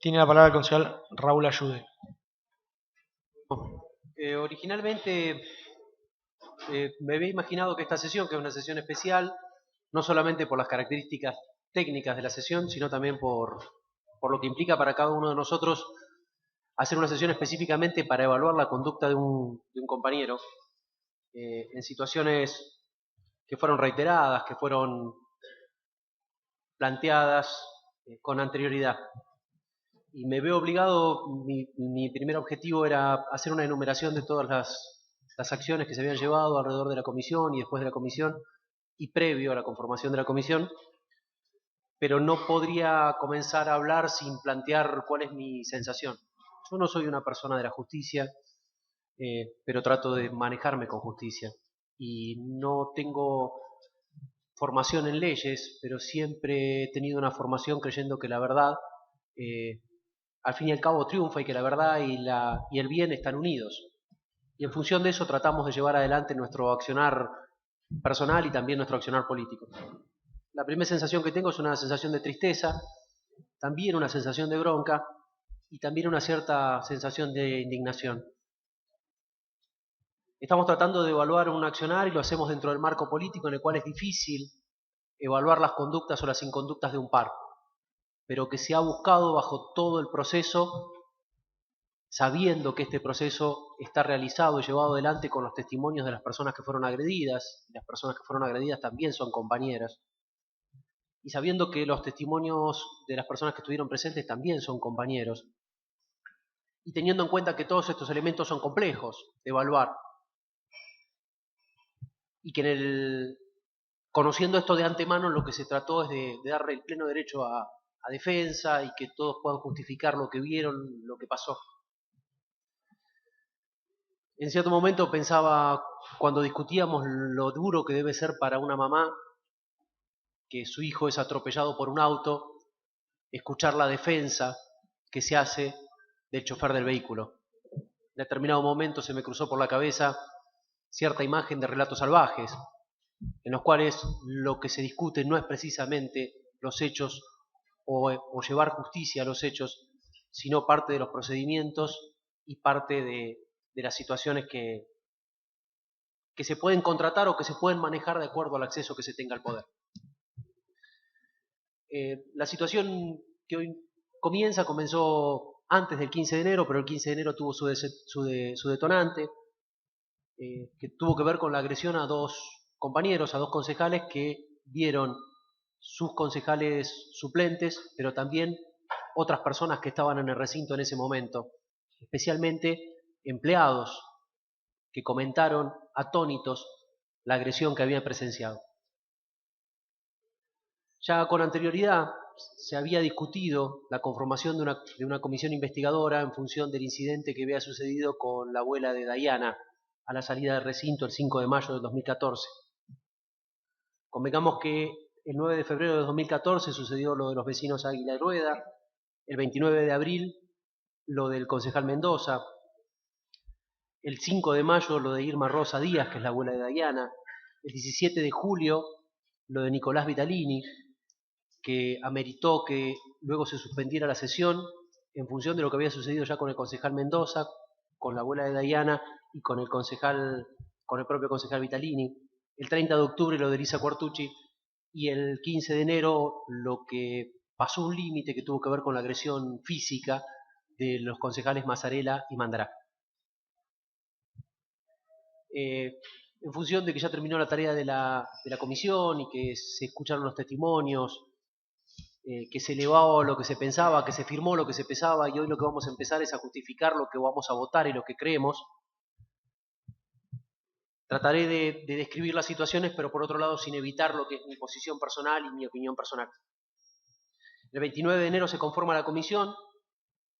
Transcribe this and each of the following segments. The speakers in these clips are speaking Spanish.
Tiene la palabra el concejal Raúl Ayude. Originalmente me había imaginado que esta sesión, que es una sesión especial, no solamente por las características técnicas de la sesión, sino también por lo que implica para cada uno de nosotros hacer una sesión específicamente para evaluar la conducta de un compañero en situaciones que fueron reiteradas, que fueron planteadas con anterioridad. Y me veo obligado, mi primer objetivo era hacer una enumeración de todas las acciones que se habían llevado alrededor de la comisión y después de la comisión y previo a la conformación de la comisión, pero no podría comenzar a hablar sin plantear cuál es mi sensación. Yo no soy una persona de la justicia, pero trato de manejarme con justicia y no tengo formación en leyes, pero siempre he tenido una formación creyendo que la verdad al fin y al cabo triunfa y que la verdad y el bien están unidos. Y en función de eso tratamos de llevar adelante nuestro accionar personal y también nuestro accionar político. La primera sensación que tengo es una sensación de tristeza, también una sensación de bronca y también una cierta sensación de indignación. Estamos tratando de evaluar un accionar y lo hacemos dentro del marco político en el cual es difícil evaluar las conductas o las inconductas de un par, pero que se ha buscado bajo todo el proceso, sabiendo que este proceso está realizado y llevado adelante con los testimonios de las personas que fueron agredidas, y las personas que fueron agredidas también son compañeras, y sabiendo que los testimonios de las personas que estuvieron presentes también son compañeros, y teniendo en cuenta que todos estos elementos son complejos de evaluar, y que conociendo esto de antemano lo que se trató es de darle el pleno derecho a defensa y que todos puedan justificar lo que vieron, lo que pasó. En cierto momento pensaba, cuando discutíamos lo duro que debe ser para una mamá que su hijo es atropellado por un auto, escuchar la defensa que se hace del chofer del vehículo. En determinado momento se me cruzó por la cabeza cierta imagen de Relatos Salvajes, en los cuales lo que se discute no es precisamente los hechos o llevar justicia a los hechos, sino parte de los procedimientos y parte de las situaciones que se pueden contratar o que se pueden manejar de acuerdo al acceso que se tenga al poder. La situación que hoy comenzó antes del 15 de enero, pero el 15 de enero tuvo su detonante, que tuvo que ver con la agresión a dos compañeros, a dos concejales que vieron sus concejales suplentes, pero también otras personas que estaban en el recinto en ese momento, especialmente empleados que comentaron atónitos la agresión que habían presenciado. Ya con anterioridad se había discutido la conformación de una comisión investigadora en función del incidente que había sucedido con la abuela de Dayana a la salida del recinto el 5 de mayo del 2014. Convengamos que el 9 de febrero de 2014 sucedió lo de los vecinos Águila y Rueda, el 29 de abril lo del concejal Mendoza, el 5 de mayo lo de Irma Rosa Díaz, que es la abuela de Dayana, el 17 de julio lo de Nicolás Vitalini, que ameritó que luego se suspendiera la sesión en función de lo que había sucedido ya con el concejal Mendoza, con la abuela de Dayana y con el propio concejal Vitalini. El 30 de octubre lo de Elisa Quartucci y el 15 de enero lo que pasó un límite que tuvo que ver con la agresión física de los concejales Mazzarella y Mandará. En función de que ya terminó la tarea de la comisión y que se escucharon los testimonios, que se elevó lo que se pensaba, que se firmó lo que se pensaba, y hoy lo que vamos a empezar es a justificar lo que vamos a votar y lo que creemos. Trataré de describir las situaciones, pero por otro lado sin evitar lo que es mi posición personal y mi opinión personal. El 29 de enero se conforma la comisión,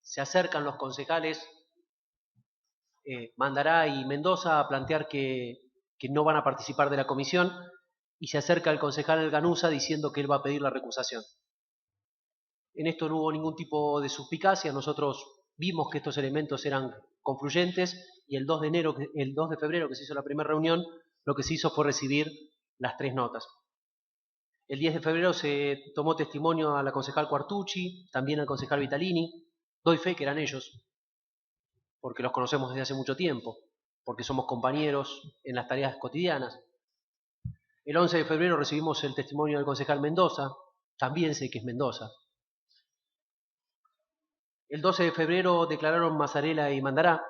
se acercan los concejales Mandará y Mendoza a plantear que no van a participar de la comisión, y se acerca el concejal Ganuza diciendo que él va a pedir la recusación. En esto no hubo ningún tipo de suspicacia, nosotros vimos que estos elementos eran confluyentes y el 2 de febrero que se hizo la primera reunión, lo que se hizo fue recibir las 3 notas. El 10 de febrero se tomó testimonio a la concejal Quartucci, también al concejal Vitalini, Doy fe que eran ellos, porque los conocemos desde hace mucho tiempo, porque somos compañeros en las tareas cotidianas. El 11 de febrero recibimos el testimonio del concejal Mendoza, también sé que es Mendoza. El 12 de febrero declararon Mazzarella y Mandará.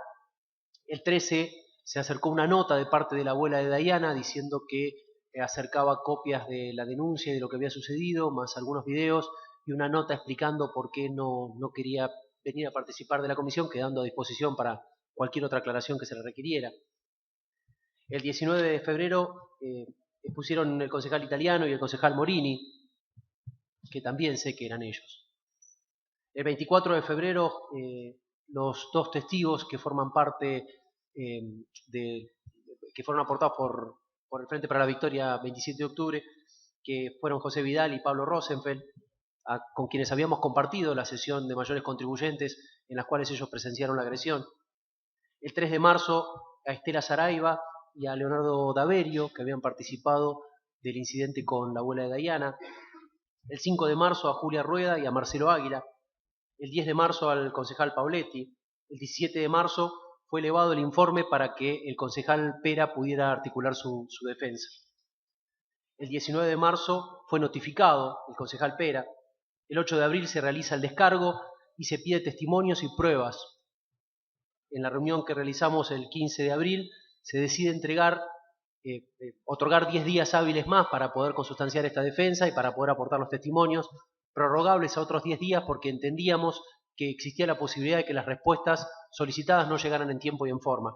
El 13 se acercó una nota de parte de la abuela de Dayana diciendo que acercaba copias de la denuncia y de lo que había sucedido, más algunos videos y una nota explicando por qué no quería venir a participar de la comisión, quedando a disposición para cualquier otra aclaración que se le requiriera. El 19 de febrero expusieron el concejal Italiano y el concejal Morini, que también sé que eran ellos. El 24 de febrero los dos testigos que forman parte que fueron aportados por el Frente para la Victoria 27 de octubre, que fueron José Vidal y Pablo Rosenfeld, con quienes habíamos compartido la sesión de mayores contribuyentes en las cuales ellos presenciaron la agresión. El 3 de marzo a Estela Saraiva y a Leonardo Daverio, que habían participado del incidente con la abuela de Dayana. El 5 de marzo a Julia Rueda y a Marcelo Águila. El 10 de marzo al concejal Pauletti. El 17 de marzo fue elevado el informe para que el concejal Pera pudiera articular su defensa. El 19 de marzo fue notificado el concejal Pera. El 8 de abril se realiza el descargo y se pide testimonios y pruebas. En la reunión que realizamos el 15 de abril se decide otorgar 10 días hábiles más para poder consustanciar esta defensa y para poder aportar los testimonios, prorrogables a otros 10 días porque entendíamos que existía la posibilidad de que las respuestas solicitadas no llegaran en tiempo y en forma.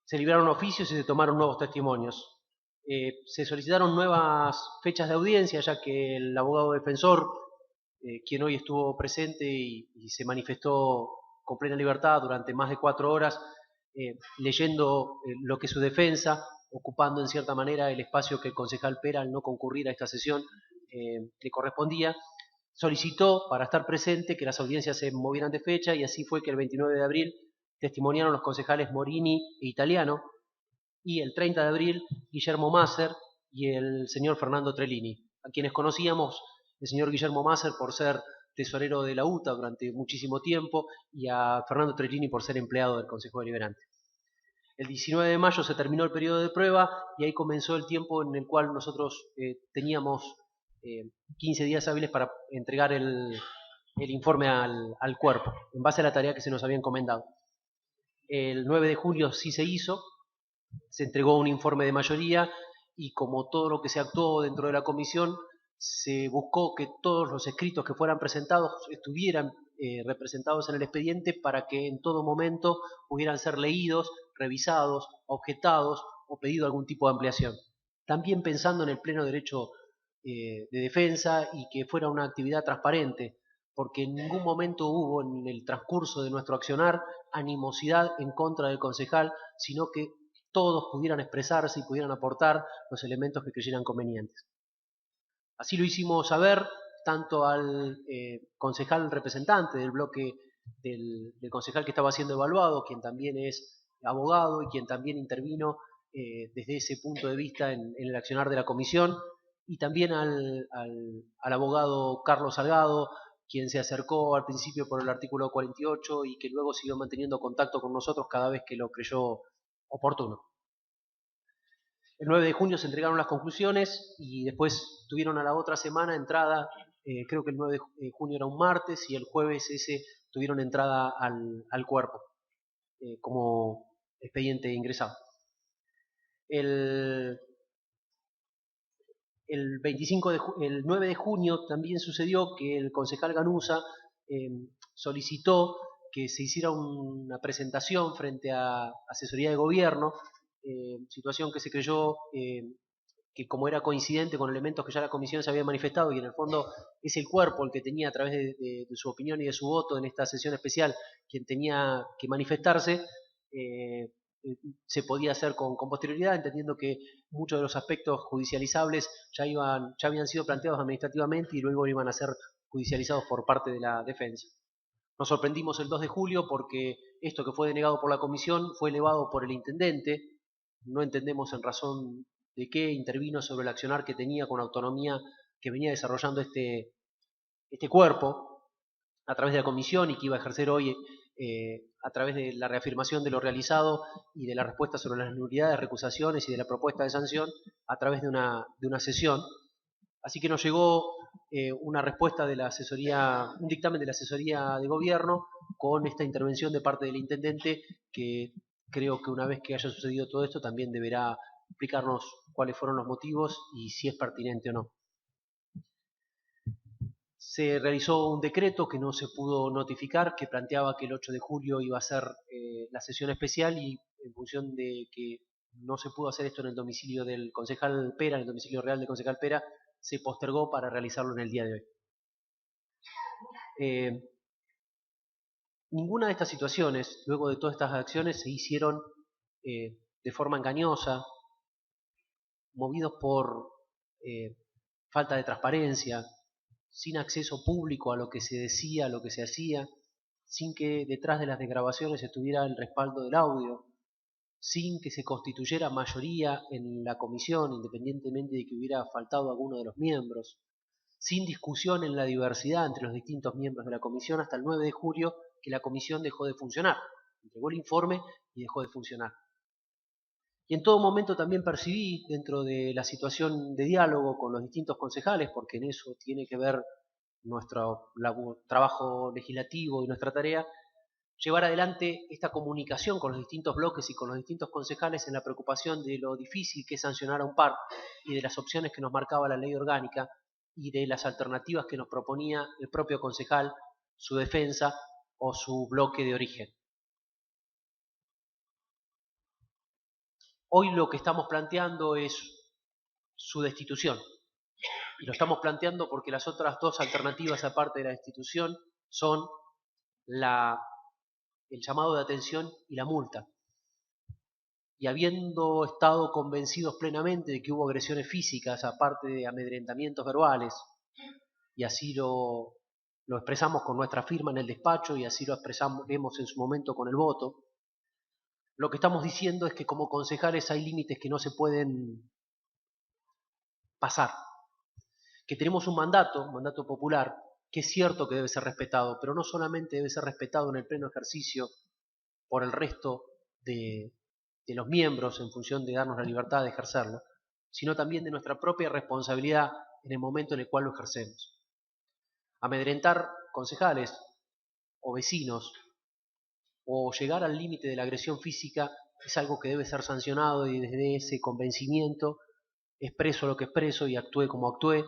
Se libraron oficios y se tomaron nuevos testimonios. Se solicitaron nuevas fechas de audiencia, ya que el abogado defensor, quien hoy estuvo presente y se manifestó con plena libertad durante más de 4 horas, leyendo lo que es su defensa, ocupando en cierta manera el espacio que el concejal Pera, al no concurrir a esta sesión, le correspondía, solicitó para estar presente que las audiencias se movieran de fecha y así fue que el 29 de abril testimoniaron los concejales Morini e Italiano y el 30 de abril Guillermo Masser y el señor Fernando Trellini, a quienes conocíamos el señor Guillermo Masser por ser tesorero de la UTA durante muchísimo tiempo y a Fernando Trellini por ser empleado del Consejo Deliberante. El 19 de mayo se terminó el periodo de prueba y ahí comenzó el tiempo en el cual nosotros teníamos 15 días hábiles para entregar el informe al cuerpo, en base a la tarea que se nos había encomendado. El 9 de julio sí se hizo, se entregó un informe de mayoría y como todo lo que se actuó dentro de la comisión, se buscó que todos los escritos que fueran presentados estuvieran representados en el expediente para que en todo momento pudieran ser leídos, revisados, objetados o pedido algún tipo de ampliación. También pensando en el pleno derecho de defensa y que fuera una actividad transparente, porque en ningún momento hubo en el transcurso de nuestro accionar animosidad en contra del concejal, sino que todos pudieran expresarse y pudieran aportar los elementos que creyeran convenientes. Así lo hicimos saber tanto al concejal representante del bloque del concejal que estaba siendo evaluado, quien también es abogado y quien también intervino desde ese punto de vista en el accionar de la comisión, y también al abogado Carlos Salgado, quien se acercó al principio por el artículo 48 y que luego siguió manteniendo contacto con nosotros cada vez que lo creyó oportuno. El 9 de junio se entregaron las conclusiones y después tuvieron a la otra semana entrada, creo que el 9 de junio era un martes y el jueves ese tuvieron entrada al cuerpo como expediente ingresado. El 9 de junio también sucedió que el concejal Ganuza solicitó que se hiciera una presentación frente a asesoría de gobierno, situación que se creyó que como era coincidente con elementos que ya la comisión se había manifestado y en el fondo es el cuerpo el que tenía a través de su opinión y de su voto en esta sesión especial quien tenía que manifestarse, se podía hacer con posterioridad, entendiendo que muchos de los aspectos judicializables ya habían sido planteados administrativamente y luego iban a ser judicializados por parte de la defensa. Nos sorprendimos el 2 de julio porque esto que fue denegado por la comisión fue elevado por el intendente. No entendemos en razón de qué intervino sobre el accionar que tenía con autonomía que venía desarrollando este cuerpo. a través de la comisión y que iba a ejercer hoy a través de la reafirmación de lo realizado y de la respuesta sobre las nulidades, recusaciones y de la propuesta de sanción a través de una sesión. Así que nos llegó una respuesta de la asesoría, un dictamen de la asesoría de gobierno con esta intervención de parte del intendente, que creo que una vez que haya sucedido todo esto también deberá explicarnos cuáles fueron los motivos y si es pertinente o no. Se realizó un decreto que no se pudo notificar, que planteaba que el 8 de julio iba a ser la sesión especial, y en función de que no se pudo hacer esto en el domicilio del concejal Pera, en el domicilio real del concejal Pera, se postergó para realizarlo en el día de hoy. Ninguna de estas situaciones, luego de todas estas acciones, se hicieron de forma engañosa, movidos por falta de transparencia, sin acceso público a lo que se decía, a lo que se hacía, sin que detrás de las desgrabaciones estuviera el respaldo del audio, sin que se constituyera mayoría en la comisión, independientemente de que hubiera faltado alguno de los miembros, sin discusión en la diversidad entre los distintos miembros de la comisión, hasta el 9 de julio, que la comisión dejó de funcionar. Entregó el informe y dejó de funcionar. Y en todo momento también percibí, dentro de la situación de diálogo con los distintos concejales, porque en eso tiene que ver nuestro trabajo legislativo y nuestra tarea, llevar adelante esta comunicación con los distintos bloques y con los distintos concejales en la preocupación de lo difícil que es sancionar a un par y de las opciones que nos marcaba la ley orgánica y de las alternativas que nos proponía el propio concejal, su defensa o su bloque de origen. Hoy lo que estamos planteando es su destitución. Y lo estamos planteando porque las otras dos alternativas, aparte de la destitución, son el llamado de atención y la multa. Y habiendo estado convencidos plenamente de que hubo agresiones físicas, aparte de amedrentamientos verbales, y así lo expresamos con nuestra firma en el despacho y así lo expresamos en su momento con el voto, lo que estamos diciendo es que como concejales hay límites que no se pueden pasar, que tenemos un mandato popular, que es cierto que debe ser respetado, pero no solamente debe ser respetado en el pleno ejercicio por el resto de los miembros en función de darnos la libertad de ejercerlo, sino también de nuestra propia responsabilidad en el momento en el cual lo ejercemos. Amedrentar concejales o vecinos o llegar al límite de la agresión física es algo que debe ser sancionado, y desde ese convencimiento expreso lo que expreso y actué como actué,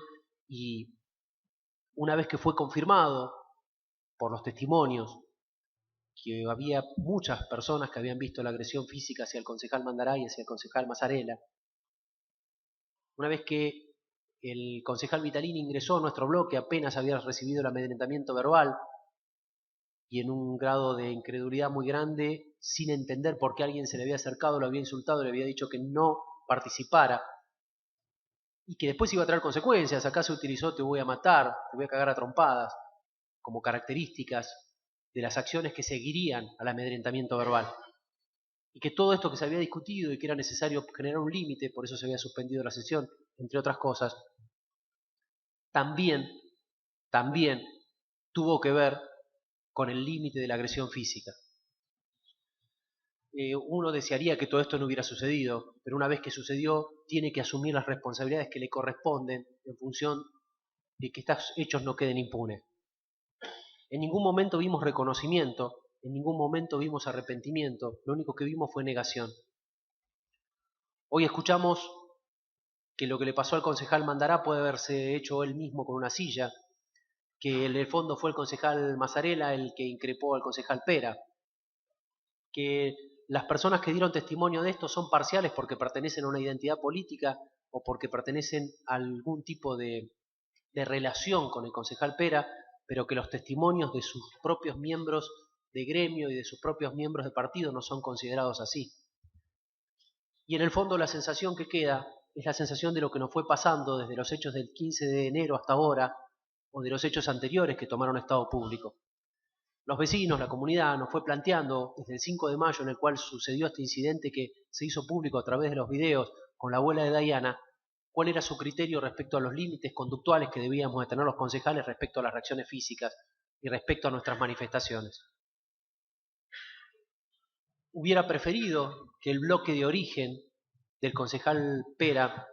y una vez que fue confirmado por los testimonios que había muchas personas que habían visto la agresión física hacia el concejal Mandará y hacia el concejal Mazzarella, una vez que el concejal Vitalini ingresó a nuestro bloque, apenas había recibido el amedrentamiento verbal y en un grado de incredulidad muy grande, sin entender por qué alguien se le había acercado, lo había insultado, le había dicho que no participara y que después iba a traer consecuencias. Acá se utilizó "te voy a matar", "te voy a cagar a trompadas", como características de las acciones que seguirían al amedrentamiento verbal. Y que todo esto que se había discutido y que era necesario generar un límite, por eso se había suspendido la sesión, entre otras cosas, también tuvo que ver con el límite de la agresión física. Uno desearía que todo esto no hubiera sucedido, pero una vez que sucedió, tiene que asumir las responsabilidades que le corresponden en función de que estos hechos no queden impunes. En ningún momento vimos reconocimiento, en ningún momento vimos arrepentimiento, lo único que vimos fue negación. Hoy escuchamos que lo que le pasó al concejal Mandará puede haberse hecho él mismo con una silla, que en el fondo fue el concejal Mazzarella el que increpó al concejal Pera, que las personas que dieron testimonio de esto son parciales porque pertenecen a una identidad política o porque pertenecen a algún tipo de relación con el concejal Pera, pero que los testimonios de sus propios miembros de gremio y de sus propios miembros de partido no son considerados así. Y en el fondo la sensación que queda es la sensación de lo que nos fue pasando desde los hechos del 15 de enero hasta ahora, o de los hechos anteriores que tomaron estado público. Los vecinos, la comunidad, nos fue planteando desde el 5 de mayo, en el cual sucedió este incidente que se hizo público a través de los videos con la abuela de Diana, cuál era su criterio respecto a los límites conductuales que debíamos de tener los concejales respecto a las reacciones físicas, y respecto a nuestras manifestaciones. Hubiera preferido que el bloque de origen del concejal Pera,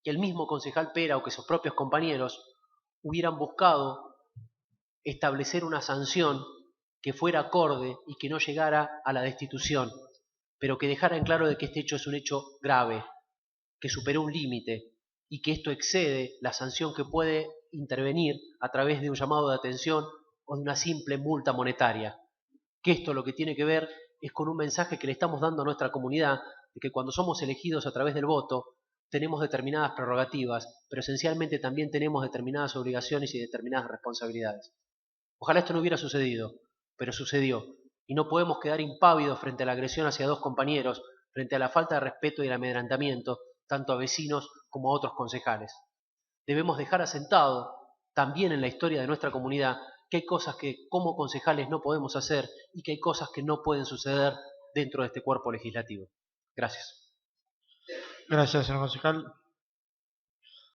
que el mismo concejal Pera o que sus propios compañeros hubieran buscado establecer una sanción que fuera acorde y que no llegara a la destitución, pero que dejara en claro de que este hecho es un hecho grave, que superó un límite y que esto excede la sanción que puede intervenir a través de un llamado de atención o de una simple multa monetaria. Que esto lo que tiene que ver es con un mensaje que le estamos dando a nuestra comunidad de que cuando somos elegidos a través del voto tenemos determinadas prerrogativas, pero esencialmente también tenemos determinadas obligaciones y determinadas responsabilidades. Ojalá esto no hubiera sucedido, pero sucedió. Y no podemos quedar impávidos frente a la agresión hacia dos compañeros, frente a la falta de respeto y el amedrentamiento, tanto a vecinos como a otros concejales. Debemos dejar asentado, también en la historia de nuestra comunidad, que hay cosas que como concejales no podemos hacer y que hay cosas que no pueden suceder dentro de este cuerpo legislativo. Gracias. Gracias, señor concejal.